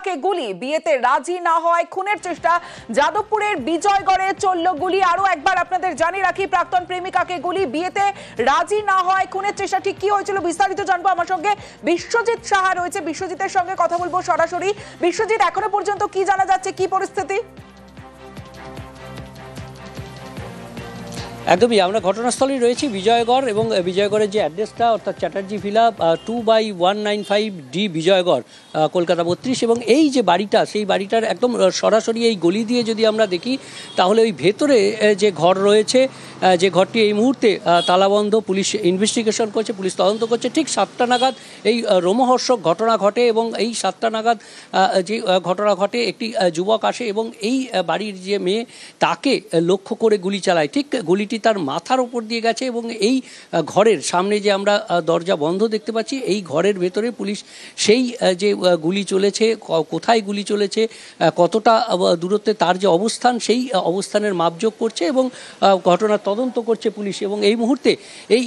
প্রেমিকাকে গুলি, বিয়েতে রাজি না হওয়ায় খুনের চেষ্টা। যাদবপুরের বিজয়গড়ে চলল গুলি। আরো একবার আপনাদের জানিয়ে রাখি, প্রাক্তন প্রেমিকাকে গুলি, বিয়েতে রাজি না হওয়ায় খুনের চেষ্টা। ঠিক কি হয়েছিল বিস্তারিত জানবো। আমার সঙ্গে বিশ্বজিৎ সাহা রয়েছে, বিশ্বজিতের সঙ্গে কথা বলবো সরাসরি। বিশ্বজিৎ, এখনো পর্যন্ত কি জানা যাচ্ছে, কি পরিস্থিতি? একদমই, আমরা ঘটনাস্থলেই রয়েছি বিজয়গড়, এবং বিজয়গড়ের যে অ্যাড্রেসটা অর্থাৎ চ্যাটার্জি ভিলা 2/195D বিজয়গড়, কলকাতা 32। এবং এই যে বাড়িটা, সেই বাড়িটার একদম সরাসরি এই গলি দিয়ে যদি আমরা দেখি তাহলে ওই ভেতরে যে ঘর রয়েছে, যে ঘরটি এই মুহূর্তে তালাবন্ধ, পুলিশ ইনভেস্টিগেশন করছে, পুলিশ তদন্ত করছে। ঠিক 7টা নাগাদ এই রোমহর্ষক ঘটনা ঘটে, এবং এই 7টা নাগাদ যে ঘটনা ঘটে, একটি যুবক আসে এবং এই বাড়ির যে মেয়ে তাকে লক্ষ্য করে গুলি চালায়। ঠিক গুলিটি তার মাথার উপর দিয়ে গেছে, এবং এই ঘরের সামনে যে আমরা দরজা বন্ধ দেখতে পাচ্ছি, এই ঘরের ভেতরে পুলিশ সেই যে গুলি চলেছে, কোথায় গুলি চলেছে, কতটা দূরত্বে তার যে অবস্থান, সেই অবস্থানের মাপযোগ করছে এবং ঘটনার তদন্ত করছে পুলিশ। এবং এই মুহূর্তে এই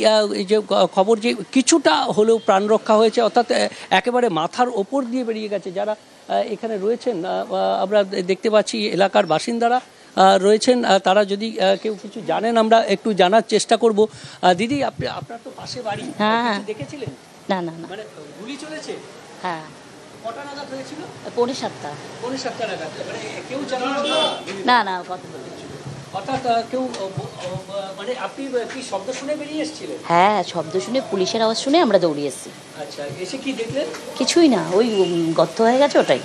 যে খবর যে কিছুটা হলেও প্রাণ রক্ষা হয়েছে, অর্থাৎ একেবারে মাথার ওপর দিয়ে বেরিয়ে গেছে। যারা এখানে রয়েছেন আমরা দেখতে পাচ্ছি এলাকার বাসিন্দারা রয়েছেন, তারা যদি কেউ কিছু জানেন আমরা একটু জানার চেষ্টা করব। দিদি, আপনার তো পাশে বাড়ি, দেখেছিলেন? না না না, মানে গুলি চলেছে? হ্যাঁ। কটা নাগাদ হয়েছিল? 7:45। 7:45 নাগাদ। মানে কেউ জানেন না না, কথা বলছি। অর্থাৎ কেউ, মানে আপনি কি শব্দ শুনে বেরিয়ে এসেছিলেন? হ্যাঁ, শব্দ শুনে, পুলিশের আওয়াজ শুনে আমরা দৌড়ে এসেছি। আচ্ছা, এসে কি দেখলেন? কিছুই না, ওই গর্ত হয়ে গেছে ওটাই।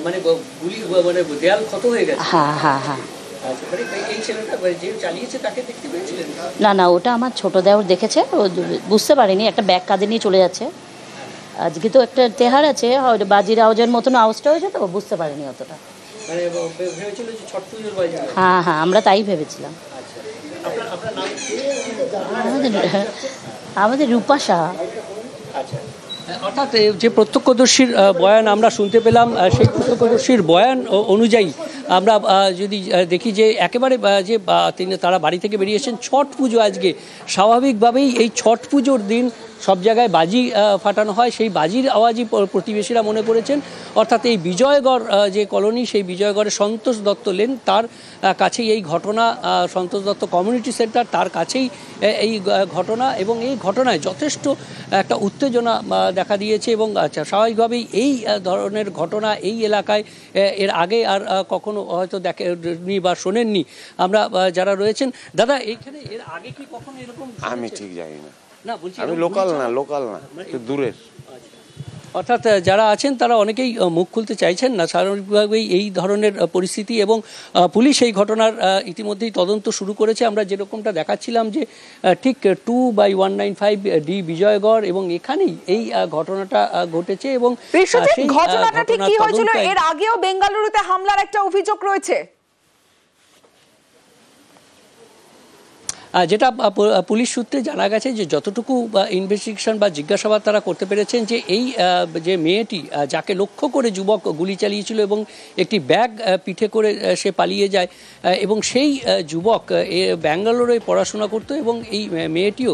মানে গুলি, মানে দেয়াল ক্ষত হয়ে গেছে? হ্যাঁ হ্যাঁ হ্যাঁ। আচ্ছা, মানে এই ছেলেটা যে চালিয়েছে তাকে দেখতে পেয়েছিলেন? না না, ওটা আমার ছোট দেওর দেখেছে, ও বুঝতে পারিনি, একটা ব্যাগ কাঁধে নিয়ে চলে যাচ্ছে। আজকে তো একটা তেহার আছে, হয়তো বাজির আওয়াজের মতন আওয়াজটা হয়েছে, তো বুঝতে পারিনি অতটা। মানে ভেবেছিল যে ছট পুজোর বাজি? হ্যাঁ হ্যাঁ, আমরা তাই ভেবেছিলাম। আচ্ছা, আপনার নাম? আমাদের রূপা সাহা। আচ্ছা, অর্থাৎ যে প্রত্যক্ষদর্শীর বয়ান আমরা শুনতে পেলাম, সেই প্রত্যক্ষদর্শীর বয়ান অনুযায়ী আমরা যদি দেখি যে একেবারে যে তারা বাড়ি থেকে বেরিয়েছেন ছট পুজো আজকে। স্বাভাবিকভাবেই এই ছট পুজোর দিন সব জায়গায় বাজি ফাটানো হয়, সেই বাজির আওয়াজই প্রতিবেশীরা মনে করেছেন। অর্থাৎ এই বিজয়গড় যে কলোনি, সেই বিজয়গড়ের সন্তোষ দত্ত লেন, তার কাছেই এই ঘটনা, সন্তোষ দত্ত কমিউনিটি সেন্টার, তার কাছেই এই ঘটনা। এবং এই ঘটনায় যথেষ্ট একটা উত্তেজনা দেখা দিয়েছে, এবং স্বাভাবিকভাবেই এই ধরনের ঘটনা এই এলাকায় এর আগে আর কখনো হয়তো দেখেননি বা শোনেননি আমরা যারা রয়েছেন। দাদা, এইখানে এর আগে কি কখনো এরকম? আমি ঠিক জানি না। না, বলছি আমি লোকাল না, দূরের। অর্থাৎ যারা আছেন তারা অনেকেই মুখ খুলতে চাইছেন না স্বাভাবিকভাবেই এই ধরনের পরিস্থিতি। এবং পুলিশ এই ঘটনার ইতিমধ্যেই তদন্ত শুরু করেছে। আমরা যেরকমটা দেখাচ্ছিলাম যে ঠিক 2/195D বিজয়গড়, এবং এখানেই এই ঘটনাটা ঘটেছে। এবং সেই ঘটনাটা ঠিক কি হয়েছিল? এর আগেও বেঙ্গালুরুতে হামলার একটা অভিযোগ রয়েছে। যেটা পুলিশ সূত্রে জানা গেছে, যে যতটুকু ইনভেস্টিগেশন বা জিজ্ঞাসাবাদ তারা করতে পেরেছেন, যে এই যে মেয়েটি যাকে লক্ষ্য করে যুবক গুলি চালিয়েছিল এবং একটি ব্যাগ পিঠে করে সে পালিয়ে যায়, এবং সেই যুবক ব্যাঙ্গালোরে পড়াশোনা করতো, এবং এই মেয়েটিও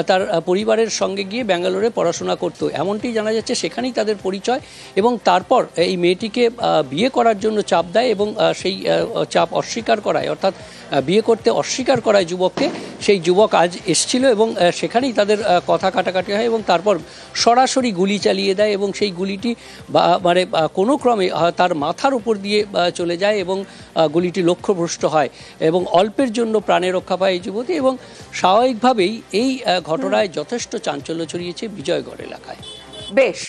তার পরিবারের সঙ্গে গিয়ে ব্যাঙ্গালোরে পড়াশোনা করতো, এমনটি জানা যাচ্ছে। সেখানেই তাদের পরিচয়, এবং তারপর এই মেয়েটিকে বিয়ে করার জন্য চাপ দেয়, এবং সেই চাপ অস্বীকার করায়, অর্থাৎ বিয়ে করতে অস্বীকার করায় যুবককে। সেই যুবক আজ এসেছিল, এবং সেখানেই তাদের কথা কাটাকাটি হয়, এবং তারপর সরাসরি গুলি চালিয়ে দেয়, এবং সেই গুলিটি মানে কোনো ক্রমে তার মাথার উপর দিয়ে চলে যায়, এবং গুলিটি লক্ষ্যভ্রষ্ট হয়, এবং অল্পের জন্য প্রাণে রক্ষা পায় এই যুবতী। এবং স্বাভাবিকভাবেই এই ঘটনায় যথেষ্ট চাঞ্চল্য ছড়িয়েছে বিজয়গড় এলাকায়। বেশ।